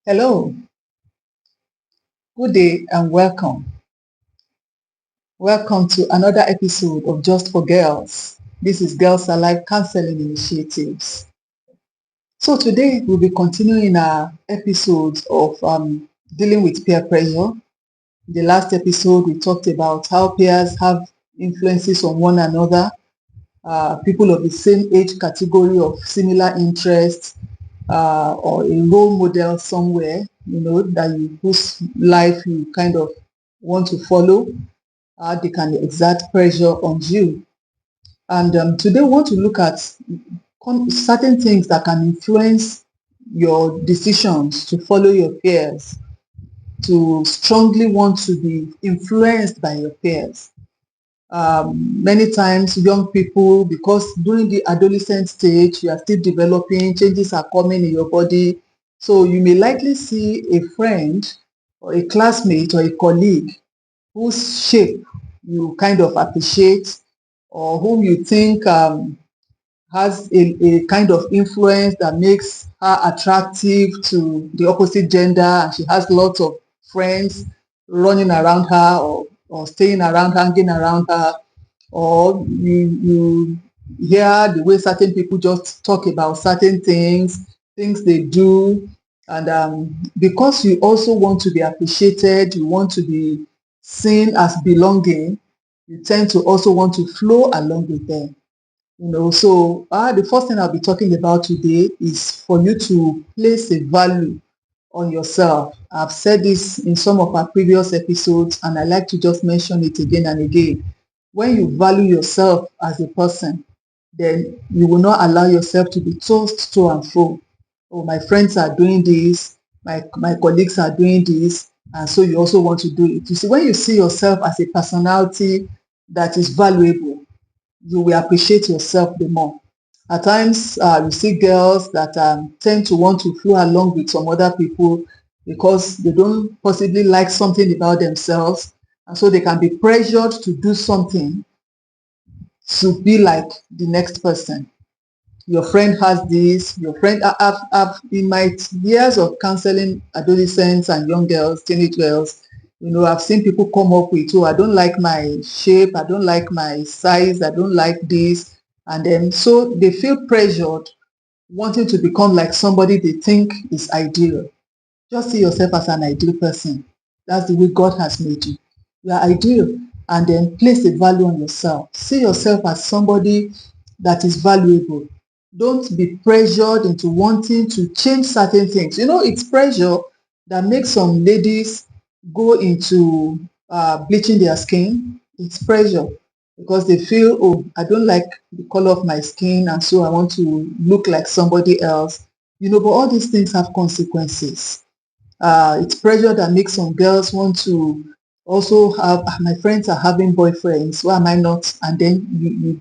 Hello, good day, and welcome. Welcome to another episode of Just for Girls. This is Girls Alive Counseling Initiatives. So today we'll be continuing our episodes of dealing with peer pressure. The last episode we talked about how peers have influences on one another, people of the same age category of similar interests, or a role model somewhere, that whose life you kind of want to follow, they can exert pressure on you. And today we want to look at certain things that can influence your decisions to follow your peers, to strongly want to be influenced by your peers. Many times young people, because during the adolescent stage, you are still developing, changes are coming in your body. So you may likely see a friend or a classmate or a colleague whose shape you kind of appreciate, or whom you think has a kind of influence that makes her attractive to the opposite gender, and she has lots of friends running around her, or staying around, hanging around her, or you hear the way certain people just talk about certain things they do, and because you also want to be appreciated, you want to be seen as belonging, you tend to also want to flow along with them. So the first thing I'll be talking about today is for you to place a value on yourself. I've said this in some of our previous episodes, and I like to just mention it again and again. When you value yourself as a person, then you will not allow yourself to be tossed to and fro. Oh, my friends are doing this, my colleagues are doing this, and so you also want to do it. You see, when you see yourself as a personality that is valuable, you will appreciate yourself the more. At times, you see girls that tend to want to flow along with some other people because they don't possibly like something about themselves. And so they can be pressured to do something to be like the next person. Your friend has this, your friend, in my years of counseling adolescents and young girls, teenage girls, I've seen people come up with, oh, I don't like my shape, I don't like my size, I don't like this. And then so they feel pressured, wanting to become like somebody they think is ideal. Just see yourself as an ideal person. That's the way God has made you. You are ideal. And then place a value on yourself. See yourself as somebody that is valuable. Don't be pressured into wanting to change certain things. It's pressure that makes some ladies go into bleaching their skin. It's pressure because they feel, oh, I don't like the color of my skin, and so I want to look like somebody else. But all these things have consequences. It's pressure that makes some girls want to also have, my friends are having boyfriends, why am I not? And then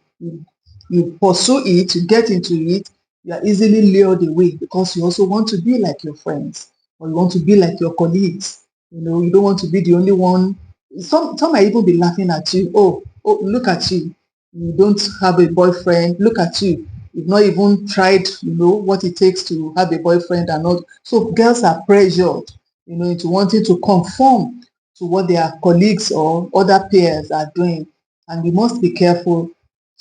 you pursue it, you get into it, you are easily lured away because you also want to be like your friends, or you want to be like your colleagues. You don't want to be the only one. Some might even be laughing at you. Oh, look at you. You don't have a boyfriend. Look at you. You've not even tried, what it takes to have a boyfriend and all. So girls are pressured, into wanting to conform to what their colleagues or other peers are doing. And you must be careful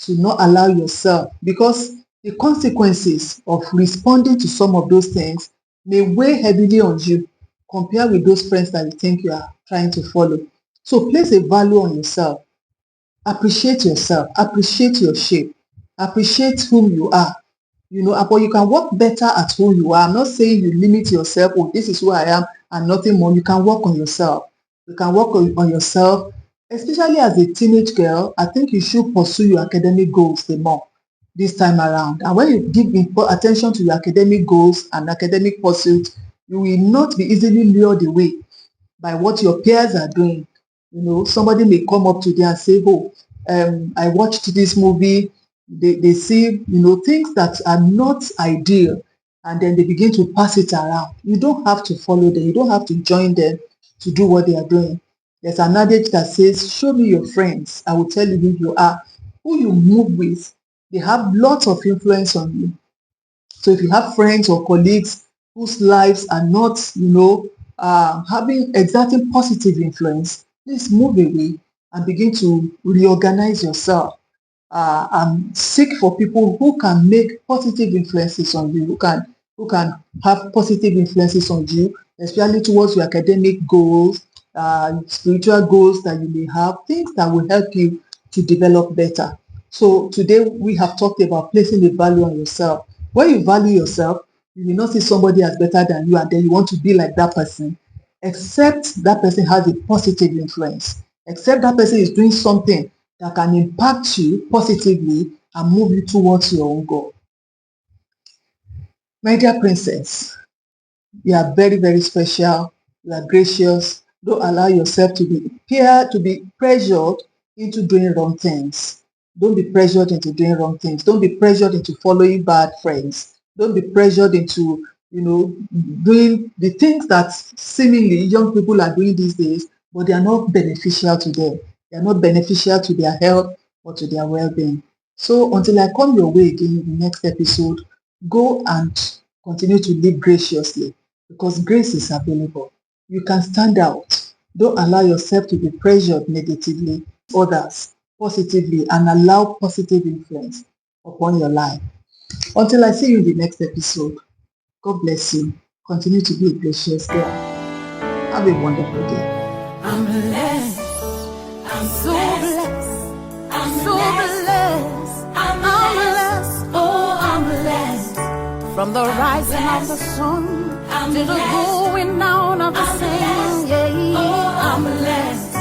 to not allow yourself, because the consequences of responding to some of those things may weigh heavily on you compared with those friends that you think you are trying to follow. So place a value on yourself. Appreciate yourself. Appreciate your shape. Appreciate whom you are. But you can work better at who you are. I'm not saying you limit yourself, oh, this is who I am and nothing more. You can work on yourself. You can work on yourself, especially as a teenage girl. I think you should pursue your academic goals the more this time around. And when you give attention to your academic goals and academic pursuits, you will not be easily lured away by what your peers are doing. Somebody may come up to you and say, oh, I watched this movie. They see, things that are not ideal, and then they begin to pass it around. You don't have to follow them. You don't have to join them to do what they are doing. There's an adage that says, show me your friends. I will tell you who you are. Who you move with, they have lots of influence on you. So if you have friends or colleagues whose lives are not, exerting positive influence, please move away and begin to reorganize yourself, and seek for people who can make positive influences on you, who can have positive influences on you, especially towards your academic goals, spiritual goals that you may have, things that will help you to develop better. So today we have talked about placing a value on yourself. When you value yourself, you will not see somebody as better than you and then you want to be like that person, except that person has a positive influence, except that person is doing something that can impact you positively and move you towards your own goal. My dear princess, you are very, very special. You are gracious. Don't allow yourself to be pressured into doing wrong things. Don't be pressured into doing wrong things. Don't be pressured into following bad friends. Don't be pressured into, doing the things that seemingly young people are doing these days, but they are not beneficial to them. They are not beneficial to their health or to their well-being. So until I come your way again in the next episode, go and continue to live graciously because grace is available. You can stand out. Don't allow yourself to be pressured negatively, others positively, and allow positive influence upon your life. Until I see you in the next episode, God bless you. Continue to be a gracious girl. Have a wonderful day. I'm blessed. I'm so blessed. I'm so blessed. I'm blessed. Oh, I'm blessed. From the rising of the sun to the going down of the same. Yeah. Oh, I'm blessed.